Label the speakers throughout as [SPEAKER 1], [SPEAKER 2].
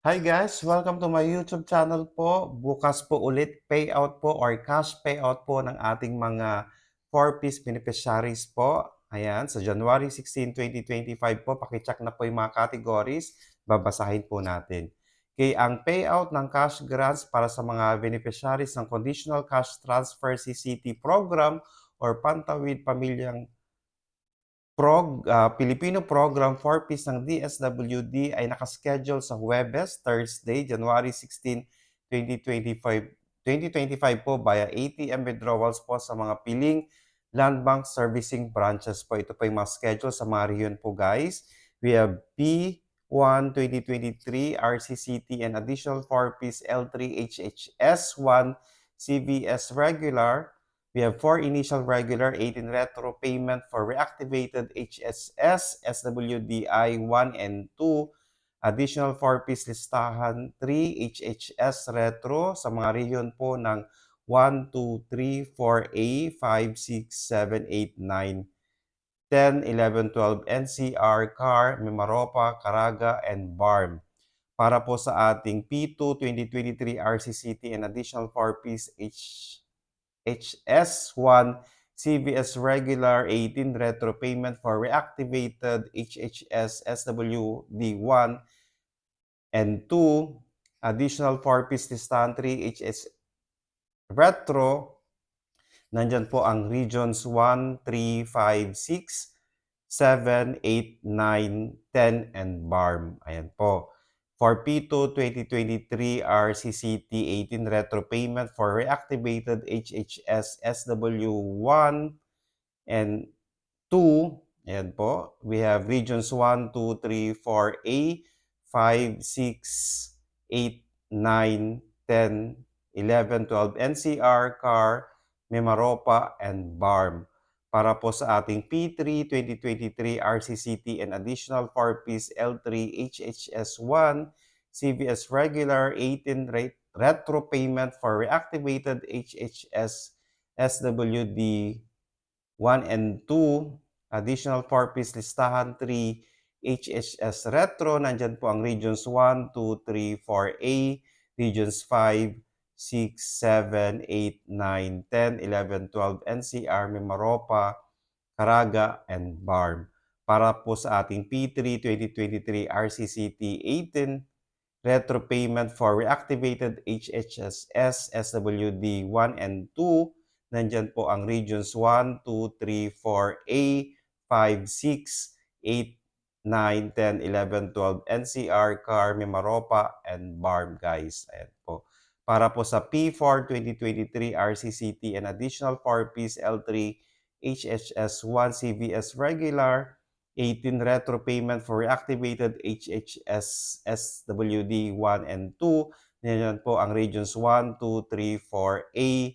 [SPEAKER 1] Hi guys! Welcome to my YouTube channel po. Bukas po ulit payout po or cash payout po ng ating mga 4-piece beneficiaries po. Ayan, sa January 16, 2025 po, pakicheck na po yung mga categories. Babasahin po natin. Okay, ang payout ng cash grants para sa mga beneficiaries ng Conditional Cash Transfer CCT program or Pantawid Pamilyang Filipino Program 4-piece ng DSWD ay nakaschedule sa Huwebes, Thursday, January 16, 2025 po via ATM withdrawals po sa mga piling Land Bank Servicing Branches po. Ito po yung mga schedule sa mga region po guys. We have P1 2023 RCCT and additional 4-piece L3 HHS1 CVS regular. We have 4 initial regular, 18 retro payment for reactivated HSS, SWDI 1 and 2, additional 4-piece listahan 3 HHS retro sa mga region po ng 1, 2, 3, 4A, 5, 6, 7, 8, 9, 10, 11, 12 NCR, CAR, Mimaropa, Caraga, and BARM. Para po sa ating P2 2023 RCCT and additional 4-piece HS1 CVS regular 18 retro payment for reactivated HHS SWD1 and 2 additional 4-piece listahan 3 HS retro. Nandyan po ang regions 1, 3, 5, 6, 7, 8, 9, 10, and BARM. Ayan po. For P2 2023 RCCT 18 retro payment for reactivated HHS SW1 and 2. Ayan po. We have regions 1, 2, 3, 4A, 5, 6, 8, 9, 10, 11, 12 NCR, CAR, Mimaropa, and BARM. Para po sa ating P3 2023 RCCT and additional 4-piece L3 HHS1 CVS regular 18 retro payment for reactivated HHS SWD 1 and 2, additional 4-piece listahan 3 HHS retro. Nandyan po ang regions 1, 2, 3, 4A, regions 5, 6, 7, 8, 9, 10, 11, 12 NCR, Mimaropa, Caraga, and BARM. Para po sa ating P3 2023 RCCT 18 retro payment for reactivated HHSS SWD 1 and 2. Nandyan po ang regions 1, 2, 3, 4A, 5, 6, 8, 9, 10, 11, 12 NCR, CAR, Mimaropa, and BARM guys. Ayan po. Para po sa P4 2023 RCCT and additional 4-piece L3 HHS1 CVS regular 18 retro payment for reactivated HHS SWD 1 and 2. Yan po ang regions 1, 2, 3, 4A,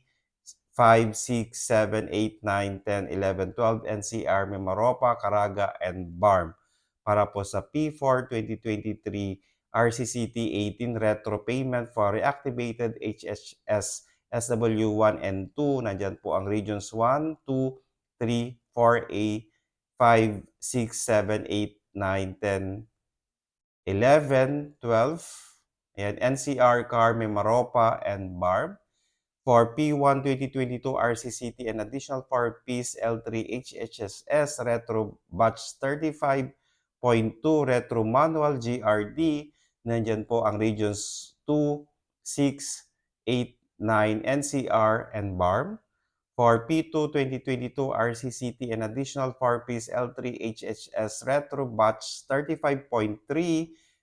[SPEAKER 1] 5, 6, 7, 8, 9, 10, 11, 12 NCR, Mimaropa, Caraga, and BARM. Para po sa P4 2023 RCCT 18 retro payment for reactivated HHS SW1 and 2. Nandyan po ang regions 1, 2, 3, 4A, 5, 6, 7, 8, 9, 10, 11, 12. Ayan, NCR, CAR, Mimaropa, and BARM. For P1 2022 RCCT and additional 4-piece L3 HHSS Retro Batch 35.2 Retro Manual GRD. Nandyan po ang regions 2, 6, 8, 9, NCR, and BARM. For P2 2022 RCCT and additional 4-piece L3 HHS Retro Batch 35.3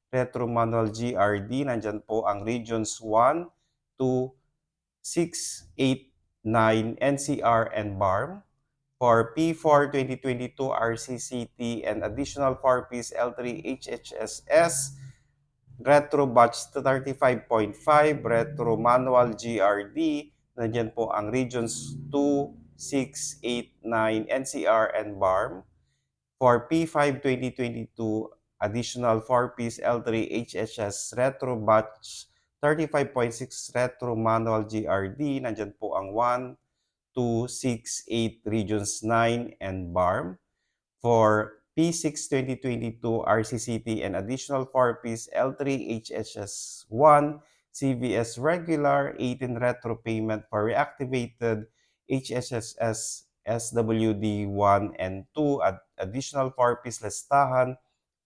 [SPEAKER 1] Retro Manual GRD. Nandyan po ang regions 1, 2, 6, 8, 9, NCR, and BARM. For P4 2022 RCCT and additional 4-piece L3 HHSS Retro Batch 35.5 Retro Manual GRD. Nandiyan po ang regions 2, 6, 8, 9, NCR, and BARM. For P5 2022, additional 4-piece L3 HHS Retro Batch 35.6 Retro Manual GRD. Nandyan po ang 1, 2, 6, 8, regions 9, and BARM. For P6 2022 RCCT and additional 4 piece L3 HHS1 CVS regular 18 retro payment for reactivated HSSS SWD1 and 2 additional 4 piece listahan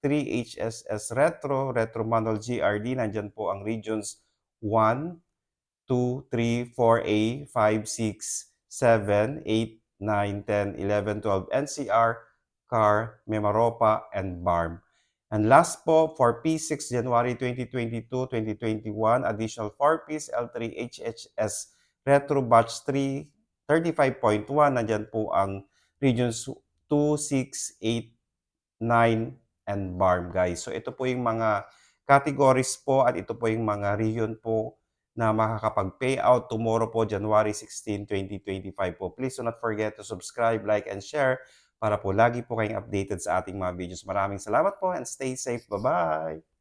[SPEAKER 1] 3 HSS retro manual GRD, nandyan po ang regions 1, 2, 3, 4A, 5, 6, 7, 8, 9, 10, 11, 12, NCR, CAR, Mimaropa, and BARM. And last po, for P6 January 2022-2021, additional 4 piece L3 HHS Retro Batch 3, 35.1, nandyan po ang regions 2, 6, 8, 9, and BARM, guys. So ito po yung mga categories po at ito po yung mga region po na makakapag-payout tomorrow po, January 16, 2025 po. Please do not forget to subscribe, like, and share para po lagi po kayong updated sa ating mga videos. Maraming salamat po and stay safe. Bye-bye!